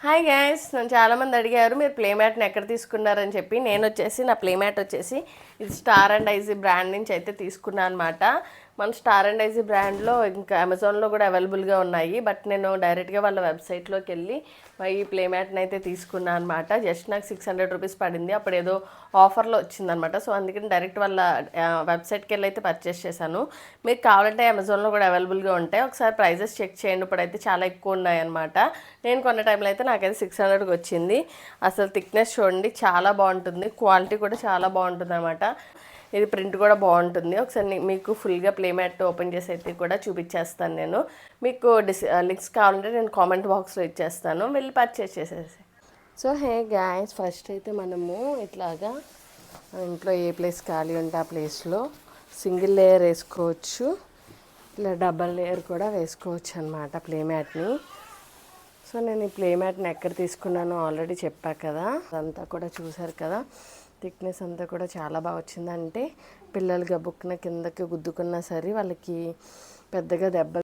Hi guys, నన్ను చాలామంది అడిగారు మీరు ప్లే మ్యాట్ని ఎక్కడ తీసుకున్నారని చెప్పి. నేను వచ్చేసి నా ప్లే మ్యాట్ వచ్చేసి ఇది స్టార్ అండ్ ఐజీ బ్రాండ్ నుంచి అయితే తీసుకున్నాను అనమాట. మన స్టార్ అండ్ ఐజీ బ్రాండ్లో ఇంకా అమెజాన్లో కూడా అవైలబుల్గా ఉన్నాయి. బట్ నేను డైరెక్ట్గా వాళ్ళ వెబ్సైట్లోకి వెళ్ళి ఈ ప్లే మ్యాట్ని అయితే తీసుకున్నాను అనమాట. జస్ట్ నాకు 600 రూపీస్ పడింది. అప్పుడు ఏదో ఆఫర్లో వచ్చిందనమాట. సో అందుకని డైరెక్ట్ వాళ్ళ వెబ్సైట్కి వెళ్ళి అయితే పర్చేస్ చేశాను. మీకు కావాలంటే అమెజాన్లో కూడా అవైలబుల్గా ఉంటాయి. ఒకసారి ప్రైజెస్ చెక్ చేయండి. ఇప్పుడైతే చాలా ఎక్కువ ఉన్నాయన్నమాట. నేను కొన్న టైంలో అయితే నాకైతే 600కి వచ్చింది. అసలు థిక్నెస్ చూడండి, చాలా బాగుంటుంది. క్వాలిటీ కూడా చాలా బాగుంటుంది అనమాట. ఇది ప్రింట్ కూడా బాగుంటుంది. ఒకసారి మీకు ఫుల్గా ప్లే మ్యాట్ ఓపెన్ చేసి అయితే కూడా చూపించేస్తాను. నేను మీకు లింక్స్ కావాలంటే నేను కామెంట్ బాక్స్లో ఇచ్చేస్తాను, వెళ్ళి పర్చేస్ చేసేసి. సో హే గాయస్, ఫస్ట్ అయితే మనము ఇట్లాగా ఇంట్లో ఏ ప్లేస్ ఖాళీ ఉంటే ఆ ప్లేస్లో సింగిల్ లేయర్ వేసుకోవచ్చు, ఇలా డబల్ లేయర్ కూడా వేసుకోవచ్చు అనమాట ప్లే మ్యాట్ని. సో నేను ఈ ప్లే మ్యాట్ని ఎక్కడ తీసుకున్నానో ఆల్రెడీ చెప్పా కదా, అదంతా కూడా చూసారు కదా. థిక్నెస్ అంతా కూడా చాలా బాగా వచ్చిందంటే పిల్లలు గబుక్కున కిందకి గుద్దుకున్నా సరే వాళ్ళకి పెద్దగా దెబ్బ